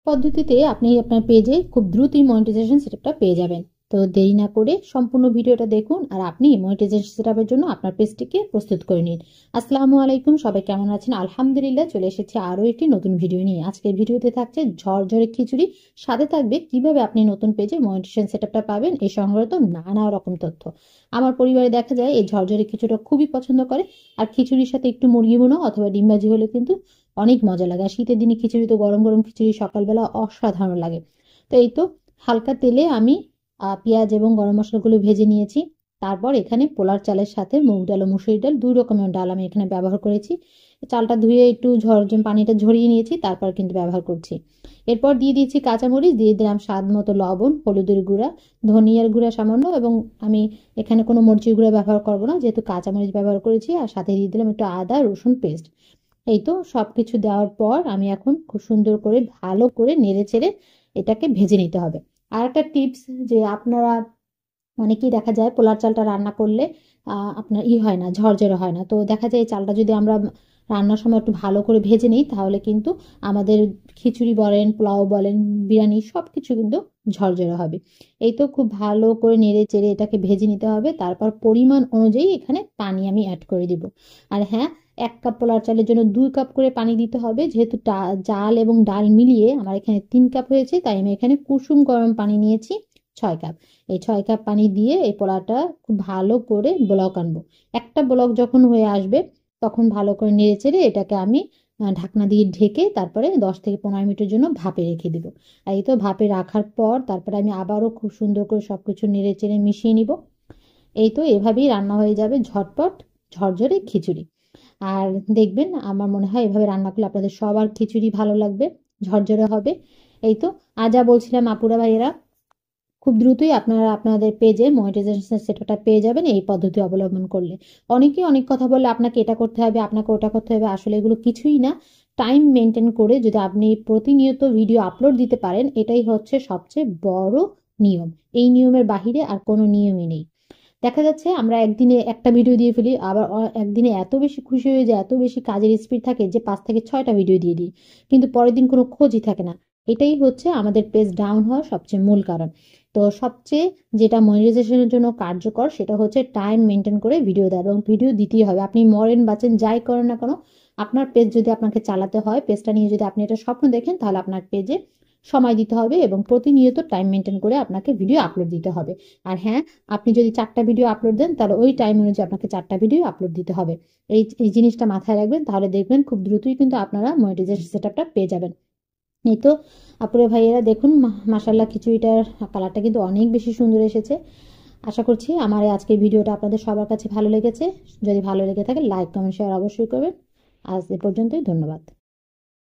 পদ্ধতিতে আপনি আপনার পেজে খুব দ্রুতই মনিটাইজেশন সেটআপটা পেয়ে যাবেন। তো দেরি না করে সম্পূর্ণ ভিডিওটা দেখুন আর আপনি মনিটাইজেশন সেটআপের জন্য আপনার পেজটিকে প্রস্তুত করে নিন। আসসালামু আলাইকুম, সবাই কেমন আছেন? আলহামদুলিল্লাহ, চলে এসেছি আরো একটি নতুন ভিডিও নিয়ে। আজকের ভিডিওতে থাকছে ঝরঝরে খিচুড়ি, সাথে থাকবে কিভাবে আপনি নতুন পেজে মনিটাইজেশন সেটআপটা পাবেন এই সংক্রান্ত নানা রকম তথ্য। আমার পরিবারে দেখা যায় এই ঝরঝরে খিচুড়িটা খুবই পছন্দ করে, আর খিচুড়ির সাথে একটু মুরগি ভুনা অথবা ডিম ভাজি হলে কিন্তু অনেক মজা লাগে। আর শীতের দিনে খিচুড়ি তো গরম গরম খিচুড়ি সকালবেলা অসাধারণ লাগে। তো এই তো হালকা তেলে আমি পেঁয়াজ এবং গরম মশলাগুলো ভেজে নিয়েছি। তারপর এখানে পোলার চালের সাথে মুগ ডাল ও মুসুরি ডাল, দুই রকমের ডাল আমি এখানে ব্যবহার করেছি। চালটা ধুয়ে একটু পানিটা ঝরিয়ে নিয়েছি, তারপর কিন্তু ব্যবহার করছি। এরপর দিয়ে দিয়েছি কাঁচামরিচ, দিয়ে দিলাম স্বাদ মতো লবণ, হলুদের গুঁড়া, ধনিয়ার গুঁড়া সামান্য, এবং আমি এখানে কোনো মরিচের গুঁড়া ব্যবহার করবো না যেহেতু কাঁচামরিচ ব্যবহার করেছি। আর সাথে দিয়ে দিলাম একটু আদা রসুন পেস্ট। এই তো সবকিছু দেওয়ার পর আমি এখন খুব সুন্দর করে ভালো করে নেড়ে চেড়ে এটাকে ভেজে নিতে হবে। আর একটা টিপস, যে আপনারা অনেকেই দেখা যায় পোলার চালটা রান্না করলে আপনার হয় না, ঝরঝরে হয় না। তো দেখা যায় এই চালটা যদি আমরা রান্নার সময় একটু ভালো করে ভেজে নিই তাহলে কিন্তু আমাদের খিচুড়ি বলেন, পোলাও বলেন, বিরিয়ানি সবকিছু কিন্তু ঝরঝরে হবে। এই তো খুব ভালো করে নেড়ে চেড়ে এটাকে ভেজে নিতে হবে। তারপর পরিমাণ অনুযায়ী এখানে পানি আমি অ্যাড করে দিব। আর হ্যাঁ, 1 কাপ পোলার চালের জন্য 2 কাপ করে পানি দিতে হবে। যেহেতু চাল এবং ডাল মিলিয়ে আমার এখানে 3 কাপ হয়েছে, তাই আমি এখানে কুসুম গরম পানি নিয়েছি 6 কাপ। এই 6 কাপ পানি দিয়ে এই পোলাটা খুব ভালো করে ব্লক আনবো। একটা ব্লক যখন হয়ে আসবে তখন ভালো করে নেড়ে চেড়ে এটাকে আমি ঢাকনা দিয়ে ঢেকে তারপরে 10 থেকে 15 মিনিটের জন্য ভাপে রেখে দিব। আর এই তো ভাপে রাখার পর তারপরে আমি আবারও খুব সুন্দর করে সবকিছু নেড়ে চেড়ে মিশিয়ে নিব। এই তো এভাবেই রান্না হয়ে যাবে ঝটপট ঝরঝরে খিচুড়ি। আর দেখবেন, আমার মনে হয় এভাবে রান্না করলে আপনাদের সবার খিচুড়ি ভালো লাগবে, ঝরঝরে হবে। এই তো যা বলছিলাম আপুরা ভাইয়েরা, খুব দ্রুতই আপনারা আপনাদের পেজে মনিটাইজেশন সেটআপটা পেয়ে যাবেন এই পদ্ধতি অবলম্বন করলে। অনেকেই অনেক কথা বলে আপনাকে এটা করতে হবে, আপনাকে ওটা করতে হবে, আসলে এগুলো কিছুই না। টাইম মেনটেন করে যদি আপনি প্রতিনিয়ত ভিডিও আপলোড দিতে পারেন, এটাই হচ্ছে সবচেয়ে বড় নিয়ম। এই নিয়মের বাহিরে আর কোনো নিয়মই নেই। দেখা যাচ্ছে আমরা একদিনে একটা ভিডিও দিয়ে ফেলি, আবার একদিনে এত বেশি খুশি হয়ে যায়, এত বেশি কাজের স্পিড থাকে যে 5 থেকে 6টা ভিডিও দিয়ে দিই, কিন্তু পরের দিন কোনো খোঁজই থাকে না। এটাই হচ্ছে আমাদের পেজ ডাউন হওয়ার সবচেয়ে মূল কারণ। তো সবচেয়ে যেটা মনিটাইজেশনের জন্য কার্যকর সেটা হচ্ছে টাইম মেনটেন করে ভিডিও দেওয়া, এবং ভিডিও দিতেই হবে। আপনি মরেন বাঁচেন যাই করেন না কেন, আপনার পেজ যদি আপনাকে চালাতে হয়, পেজটা নিয়ে যদি আপনি এটা স্বপ্ন দেখেন, তাহলে আপনার পেজে সময় দিতে হবে এবং প্রতিনিয়ত টাইম মেনটেন করে আপনাকে ভিডিও আপলোড দিতে হবে। আর হ্যাঁ, আপনি যদি 4টা ভিডিও আপলোড দেন তাহলে ওই টাইম অনুযায়ী আপনাকে 4টা ভিডিও আপলোড দিতে হবে। এই জিনিসটা মাথায় রাখবেন, তাহলে দেখবেন খুব দ্রুতই কিন্তু আপনারা মনিটাইজেশন সেটআপটা পেয়ে যাবেন। এই তো আপুরে ভাইয়েরা দেখুন, মাশাল্লাহ খিচুড়িটার কালারটা কিন্তু অনেক বেশি সুন্দর এসেছে। আশা করছি আমার এই আজকের ভিডিওটা আপনাদের সবার কাছে ভালো লেগেছে। যদি ভালো লেগে থাকে লাইক কমেন্ট শেয়ার অবশ্যই করবেন। আজ এ পর্যন্তই, ধন্যবাদ।